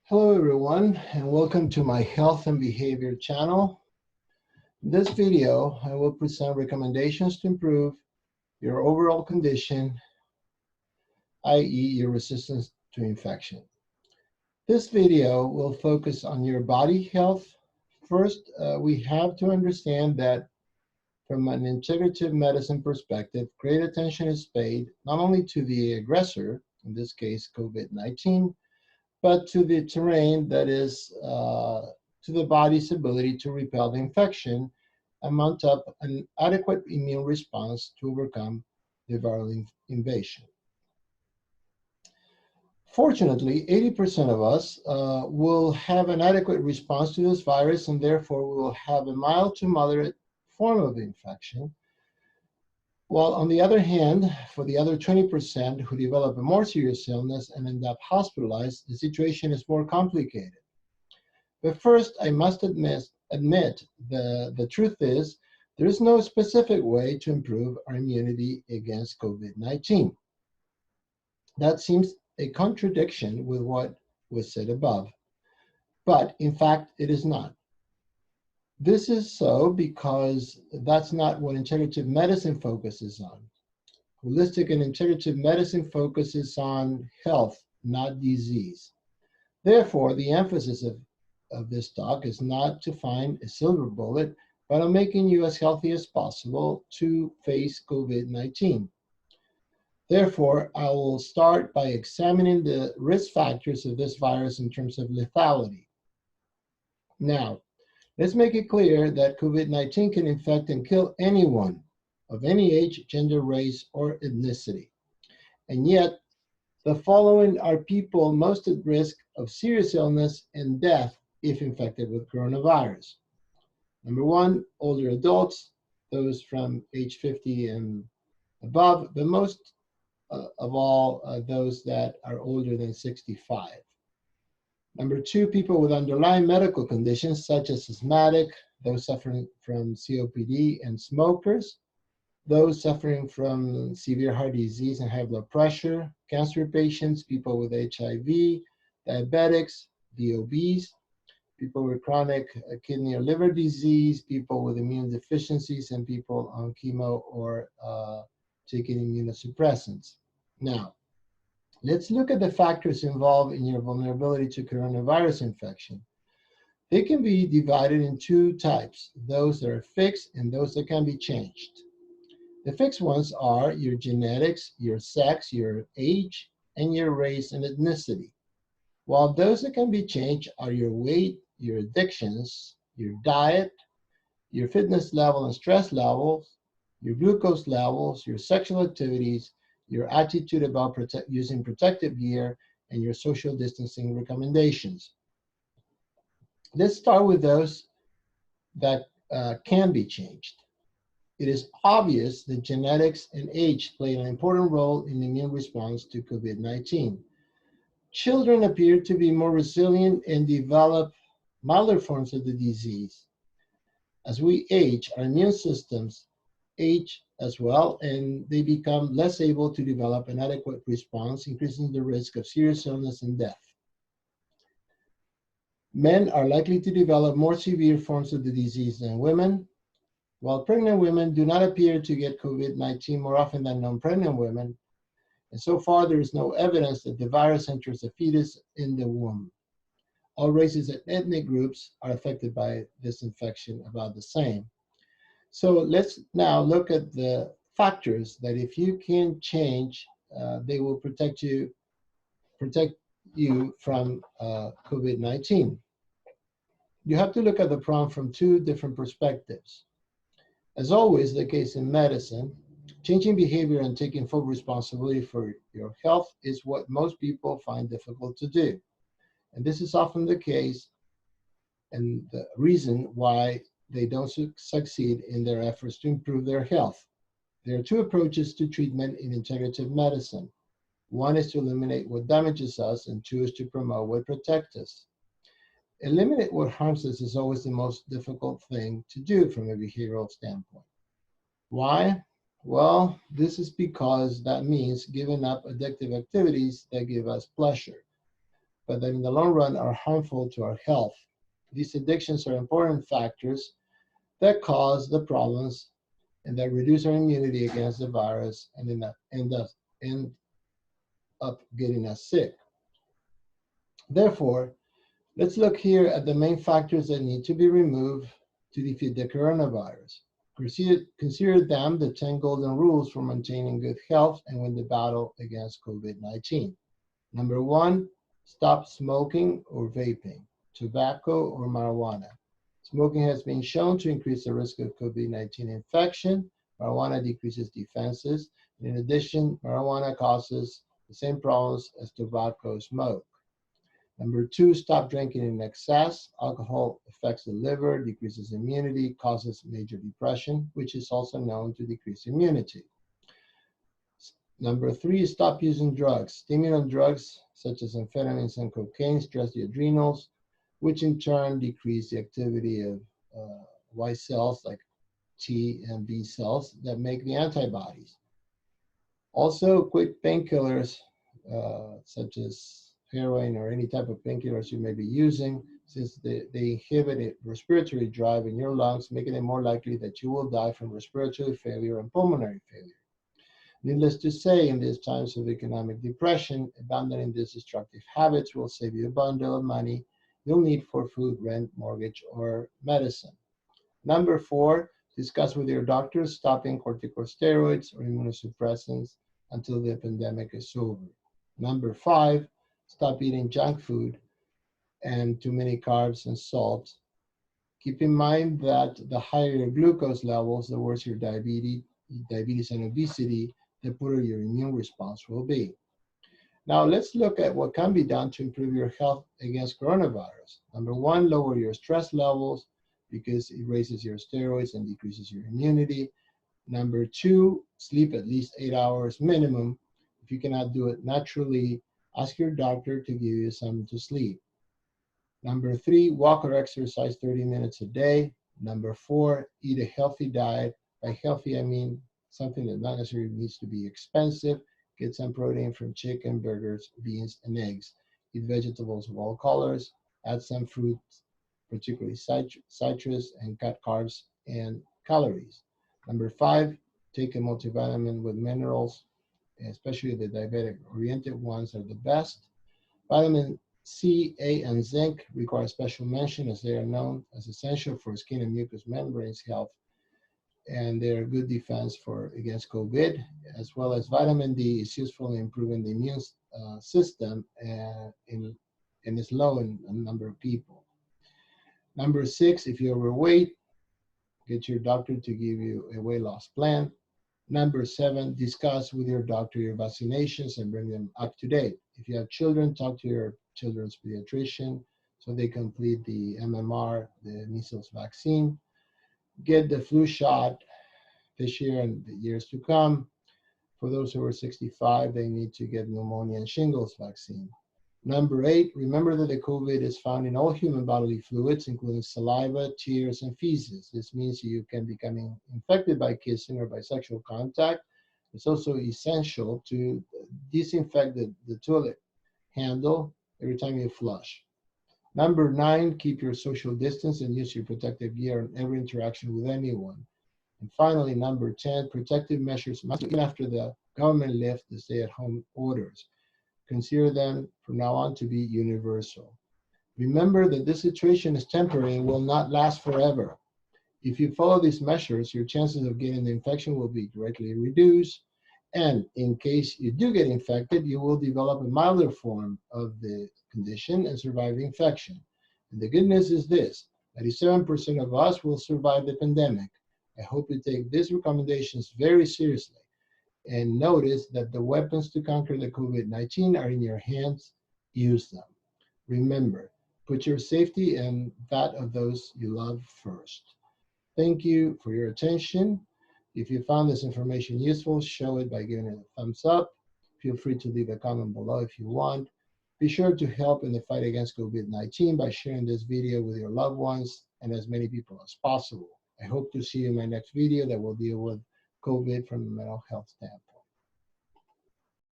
Hello everyone, and welcome to my health and behavior channel. In this video, I will present recommendations to improve your overall condition, i.e. your resistance to infection. This video will focus on your body health. First, we have to understand that from an integrative medicine perspective, great attention is paid not only to the aggressor, in this case COVID-19, but to the terrain that is to the body's ability to repel the infection and mount up an adequate immune response to overcome the viral invasion. Fortunately, 80% of us will have an adequate response to this virus, and therefore we will have a mild to moderate form of the infection. While on the other hand, for the other 20% who develop a more serious illness and end up hospitalized, the situation is more complicated. But first, I must admit the truth is, there is no specific way to improve our immunity against COVID-19. That seems a contradiction with what was said above, but in fact, it is not. This is so because that's not what integrative medicine focuses on. Holistic and integrative medicine focuses on health, not disease. Therefore, the emphasis of this talk is not to find a silver bullet, but on making you as healthy as possible to face COVID-19. Therefore, I will start by examining the risk factors of this virus in terms of lethality. Now, let's make it clear that COVID-19 can infect and kill anyone of any age, gender, race, or ethnicity. And yet, the following are people most at risk of serious illness and death if infected with coronavirus. Number one, older adults, those from age 50 and above, but most of all, those that are older than 65. Number two, people with underlying medical conditions such as asthmatic, those suffering from COPD, and smokers, those suffering from severe heart disease and high blood pressure, cancer patients, people with HIV, diabetics, the obese, people with chronic kidney or liver disease, people with immune deficiencies, and people on chemo or taking immunosuppressants. Now, let's look at the factors involved in your vulnerability to coronavirus infection. They can be divided in two types, those that are fixed and those that can be changed. The fixed ones are your genetics, your sex, your age, and your race and ethnicity. While those that can be changed are your weight, your addictions, your diet, your fitness level and stress levels, your glucose levels, your sexual activities, your attitude about using protective gear, and your social distancing recommendations. Let's start with those that can be changed. It is obvious that genetics and age play an important role in the immune response to COVID-19. Children appear to be more resilient and develop milder forms of the disease. As we age, our immune systems age as well, and they become less able to develop an adequate response, increasing the risk of serious illness and death. Men are likely to develop more severe forms of the disease than women, while pregnant women do not appear to get COVID-19 more often than non-pregnant women, and so far there is no evidence that the virus enters the fetus in the womb. All races and ethnic groups are affected by this infection about the same. So let's now look at the factors that if you can change, they will protect you from COVID-19. You have to look at the problem from two different perspectives. As always the case in medicine, changing behavior and taking full responsibility for your health is what most people find difficult to do. And this is often the case and the reason why they don't succeed in their efforts to improve their health. There are two approaches to treatment in integrative medicine. One is to eliminate what damages us, and two is to promote what protects us. Eliminate what harms us is always the most difficult thing to do from a behavioral standpoint. Why? Well, this is because that means giving up addictive activities that give us pleasure. but that in the long run are harmful to our health. These addictions are important factors that cause the problems and that reduce our immunity against the virus and end up getting us sick. Therefore, let's look here at the main factors that need to be removed to defeat the coronavirus. Consider them the 10 golden rules for maintaining good health and win the battle against COVID-19. Number one, stop smoking or vaping, tobacco or marijuana. Smoking has been shown to increase the risk of COVID-19 infection. Marijuana decreases defenses. In addition, marijuana causes the same problems as tobacco smoke. Number two, stop drinking in excess. Alcohol affects the liver, decreases immunity, causes major depression, which is also known to decrease immunity. Number three, stop using drugs. Stimulant drugs such as amphetamines and cocaine stress the adrenals, which in turn decrease the activity of white cells like T and B cells that make the antibodies. Also, quit painkillers such as heroin or any type of painkillers you may be using, since they inhibit a respiratory drive in your lungs, making it more likely that you will die from respiratory failure and pulmonary failure. Needless to say, in these times of economic depression, abandoning these destructive habits will save you a bundle of money you'll need for food, rent, mortgage, or medicine. Number four, discuss with your doctor stopping corticosteroids or immunosuppressants until the pandemic is over. Number five, stop eating junk food and too many carbs and salt. Keep in mind that the higher your glucose levels, the worse your diabetes and obesity, the poorer your immune response will be. Now let's look at what can be done to improve your health against coronavirus. Number one, lower your stress levels because it raises your steroids and decreases your immunity. Number two, sleep at least 8 hours minimum. If you cannot do it naturally, ask your doctor to give you something to sleep. Number three, walk or exercise 30 minutes a day. Number four, eat a healthy diet. By healthy, I mean something that not necessarily needs to be expensive. Get some protein from chicken, burgers, beans, and eggs. Eat vegetables of all colors. Add some fruit, particularly citrus, and cut carbs and calories. Number five, take a multivitamin with minerals, especially the diabetic-oriented ones are the best. Vitamin C, A, and zinc require special mention as they are known as essential for skin and mucous membranes health, and they're a good defense against COVID, as well as vitamin D is useful in improving the immune system and is low in a number of people. Number six, if you're overweight, get your doctor to give you a weight loss plan. Number seven, discuss with your doctor your vaccinations and bring them up to date. If you have children, talk to your children's pediatrician so they complete the MMR, the measles vaccine. Get the flu shot this year and the years to come. For those who are 65, they need to get pneumonia and shingles vaccine. Number eight, remember that the COVID is found in all human bodily fluids, including saliva, tears, and feces. This means you can become infected by kissing or by sexual contact. It's also essential to disinfect the toilet handle every time you flush. Number nine, keep your social distance and use your protective gear in every interaction with anyone. And finally, number 10, protective measures must be after the government lifts the stay-at-home orders. Consider them from now on to be universal. Remember that this situation is temporary and will not last forever. If you follow these measures, your chances of getting the infection will be greatly reduced. And in case you do get infected, you will develop a milder form of the condition and survive the infection. And the good news is this, 97% of us will survive the pandemic. I hope you take these recommendations very seriously and notice that the weapons to conquer the COVID-19 are in your hands. Use them. Remember, put your safety and that of those you love first. Thank you for your attention. If you found this information useful, show it by giving it a thumbs up. Feel free to leave a comment below if you want. Be sure to help in the fight against COVID-19 by sharing this video with your loved ones and as many people as possible. I hope to see you in my next video that will deal with COVID from a mental health standpoint.